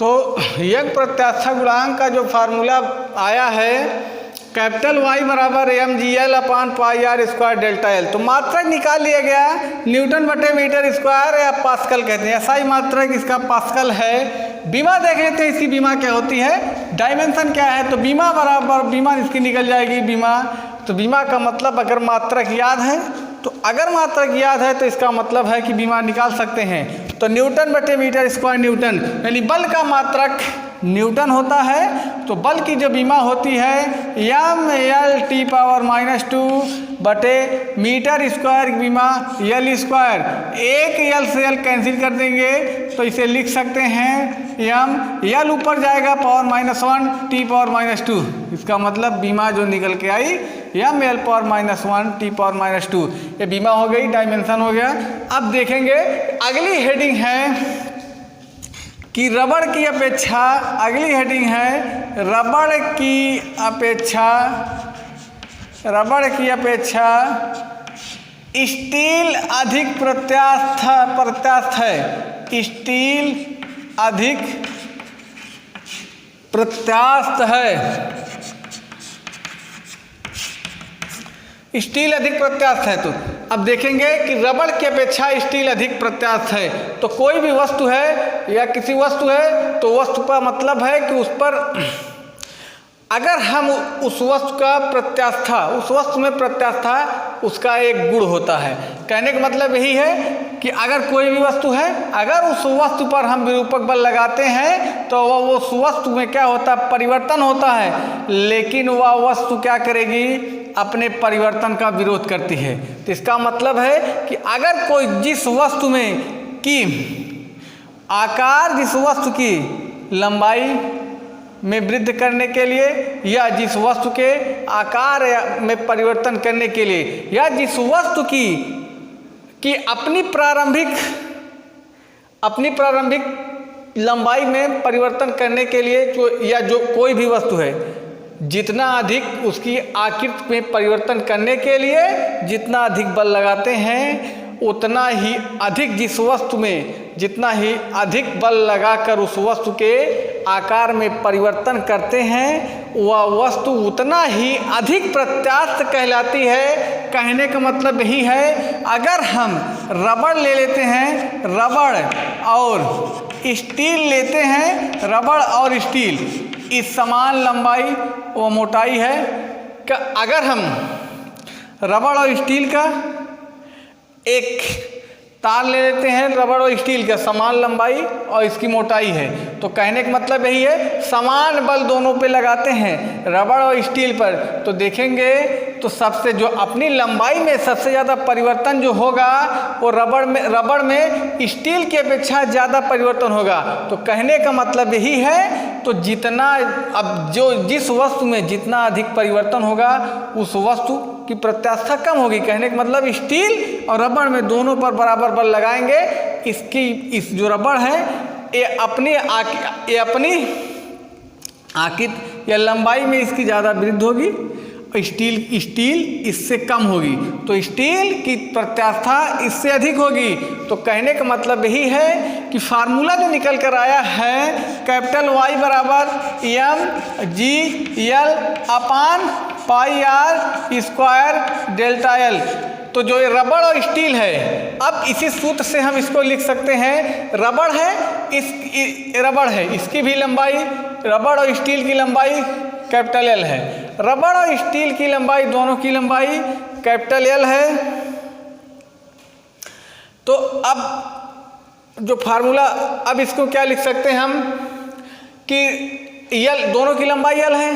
तो यंग प्रत्यास्थ गुणांक का जो फार्मूला आया है कैपिटल Y बराबर mgl upon pi R square delta L. तो मात्रक निकाल लिया गया न्यूटन बटे मीटर स्क्वायर या पास्कल कहते हैं, ऐसा ही मात्रक इसका पास्कल है। बीमा देख लेते हैं इसकी बीमा क्या होती है, डायमेंशन क्या है। तो बीमा बराबर बीमा इसकी निकल जाएगी बीमा। तो बीमा का मतलब अगर मात्रक याद है तो अगर मात्रक याद है तो इसका मतलब है कि बीमा निकाल सकते हैं। तो न्यूटन बटे मीटर स्क्वायर न्यूटन, यानी बल का मात्रक न्यूटन होता है। तो बल की जो बीमा होती है mL/-2 बटे मीटर स्क्वायर की बीमा L स्क्वायर। एक L से L कैंसिल कर देंगे तो इसे लिख सकते हैं L ऊपर जाएगा (-1 T⁻²। इसका मतलब बीमा जो निकल के आई mL/-1 T⁻²। ये बीमा हो गई, डायमेंशन हो गया। अब देखेंगे अगली हेडिंग है कि रबड़ की अपेक्षा, अगली हेडिंग है रबड़ की अपेक्षा स्टील अधिक प्रत्यास्थ है। स्टील अधिक प्रत्यास्थ है। स्टील अधिक प्रत्यास्थ है। तो अब देखेंगे कि रबड़ की अपेक्षा स्टील अधिक प्रत्यास्थ है। तो कोई भी वस्तु है या किसी वस्तु है तो वस्तु का मतलब है कि उस पर अगर हम उस वस्तु का प्रत्यास्था, उस वस्तु में प्रत्यास्था उसका एक गुण होता है। कहने का मतलब यही है कि अगर कोई भी वस्तु है, अगर उस वस्तु पर हम विरूपक बल लगाते हैं तो वह उस वस्तु में क्या होता है, परिवर्तन होता है। लेकिन वह वस्तु क्या करेगी, अपने परिवर्तन का विरोध करती है। तो इसका मतलब है कि अगर कोई जिस वस्तु में की आकार, जिस वस्तु की लंबाई में वृद्धि करने के लिए या जिस वस्तु के आकार में परिवर्तन करने के लिए या जिस वस्तु की अपनी प्रारंभिक लंबाई में परिवर्तन करने के लिए जो कोई भी वस्तु है, जितना अधिक उसकी आकृति में परिवर्तन करने के लिए जितना अधिक बल लगाते हैं उतना ही अधिक जिस वस्तु में जितना ही अधिक बल लगाकर उस वस्तु के आकार में परिवर्तन करते हैं वह वस्तु उतना ही अधिक प्रत्यास्थ कहलाती है। कहने का मतलब यही है, अगर हम रबड़ ले लेते हैं, रबड़ और स्टील लेते हैं, रबड़ और स्टील इस समान लंबाई व मोटाई है। अगर हम रबड़ और स्टील का एक तार ले लेते हैं, रबड़ और स्टील का समान लंबाई और इसकी मोटाई है, तो कहने का मतलब यही है समान बल दोनों पे लगाते हैं, रबड़ और स्टील पर। तो देखेंगे तो सबसे जो अपनी लंबाई में सबसे ज़्यादा परिवर्तन जो होगा वो रबड़ में स्टील की अपेक्षा ज़्यादा परिवर्तन होगा। तो कहने का मतलब यही है, तो जितना अब जिस वस्तु में जितना अधिक परिवर्तन होगा उस वस्तु की प्रत्यास्था कम होगी। कहने का मतलब स्टील और रबड़ में दोनों पर बराबर बल लगाएंगे। इस जो रबड़ है ये अपनी आकृति या लंबाई में इसकी ज़्यादा वृद्धि होगी, स्टील इससे कम होगी। तो स्टील की प्रत्यास्था इससे अधिक होगी। तो कहने का मतलब यही है कि फार्मूला जो निकल कर आया है कैपिटल Y बराबर mgl upon pi R square delta L. तो जो ये रबड़ और स्टील है, अब इसी सूत्र से हम इसको लिख सकते हैं, रबड़ है इसकी भी लंबाई, रबड़ और स्टील की लंबाई कैपिटल एल है, रबड़ और स्टील की लंबाई दोनों की लंबाई कैपिटल एल है। तो अब जो फार्मूला, अब इसको क्या लिख सकते हैं हम कि एल दोनों की लंबाई एल है।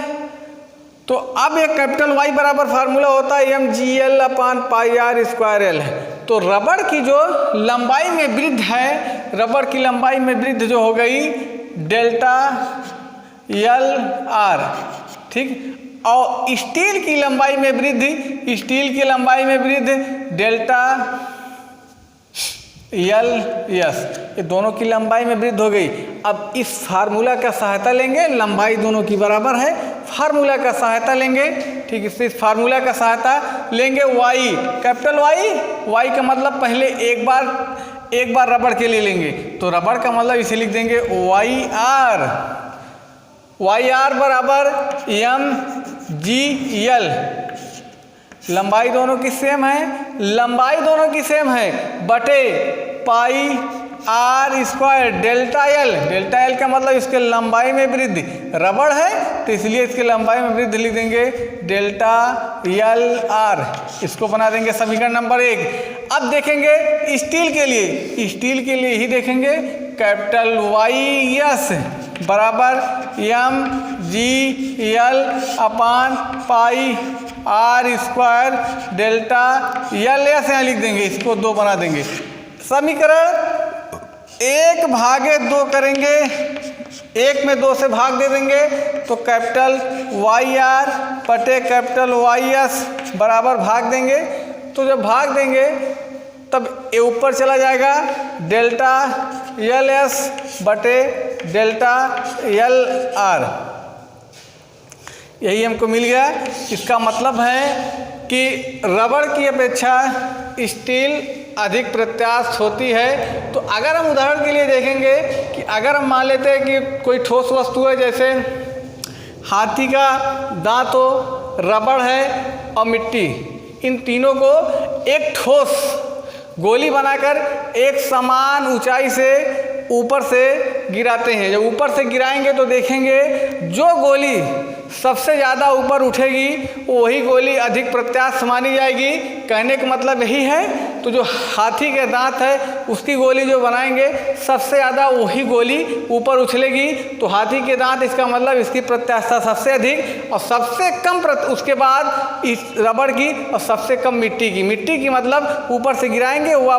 तो अब एक कैपिटल Y बराबर फार्मूला होता है mgl upon pi R square L है। तो रबड़ की जो लंबाई में वृद्धि है, रबड़ की लंबाई में वृद्धि जो हो गई डेल्टा एल आर, ठीक। और स्टील की लंबाई में वृद्धि, स्टील की लंबाई में वृद्धि डेल्टा एल एस, ये दोनों की लंबाई में वृद्धि हो गई। अब इस फार्मूला का सहायता लेंगे, लंबाई दोनों की बराबर है, फार्मूला का सहायता लेंगे, ठीक। इस फार्मूला का सहायता लेंगे Y, कैपिटल Y का मतलब पहले एक बार एक बार रबड़ के लिए लेंगे तो रबड़ का मतलब इसे लिख देंगे वाई आर बराबर mgl। लंबाई दोनों की सेम है, बटे पाई आर स्क्वायर डेल्टा एल का मतलब इसके लंबाई में वृद्धि, रबड़ है तो इसलिए इसके लंबाई में वृद्धि लिख देंगे डेल्टा एल आर। इसको बना देंगे समीकरण नंबर 1। अब देखेंगे स्टील के लिए ही देखेंगे कैपिटल वाई एस बराबर mgl upon pi R square delta L S यहाँ लिख देंगे, इसको 2 बना देंगे। समीकरण 1/2 करेंगे, 1 में 2 से भाग दे देंगे तो कैपिटल वाई आर बटे कैपिटल वाई एस बराबर भाग देंगे। तो जब भाग देंगे तब ये ऊपर चला जाएगा डेल्टा एल एस बटे डेल्टा एल आर, यही हमको मिल गया। इसका मतलब है कि रबड़ की अपेक्षा स्टील अधिक प्रत्यास्थ होती है। तो अगर हम उदाहरण के लिए देखेंगे कि अगर हम मान लेते हैं कि कोई ठोस वस्तु है, जैसे हाथी का दांत हो, रबड़ है और मिट्टी, इन तीनों को एक ठोस गोली बनाकर एक समान ऊंचाई से ऊपर से गिराते हैं। जब ऊपर से गिराएंगे तो देखेंगे जो गोली सबसे ज़्यादा ऊपर उठेगी वही गोली अधिक प्रत्यास्थ मानी जाएगी। कहने का मतलब यही है। तो जो हाथी के दांत है उसकी गोली जो बनाएंगे सबसे ज़्यादा वही गोली ऊपर उछलेगी। तो हाथी के दांत, इसका मतलब इसकी प्रत्यास्थता सबसे अधिक, और सबसे कम उसके बाद इस रबड़ की, और सबसे कम मिट्टी की मतलब ऊपर से गिराएंगे वो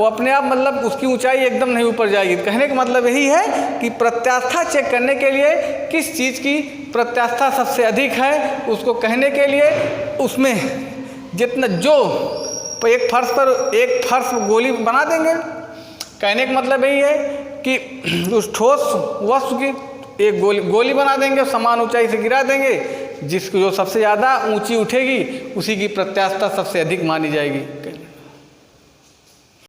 अपने आप मतलब उसकी ऊंचाई एकदम नहीं ऊपर जाएगी। कहने का मतलब यही है कि प्रत्यास्थता चेक करने के लिए किस चीज़ की प्रत्यास्थता सबसे अधिक है, उसको कहने के लिए उसमें जितना जो एक फर्श गोली बना देंगे। कहने का मतलब यही है कि उस ठोस वस्तु की एक गोली बना देंगे, समान ऊंचाई से गिरा देंगे, जिसको जो सबसे ज़्यादा ऊंची उठेगी उसी की प्रत्यास्थता सबसे अधिक मानी जाएगी।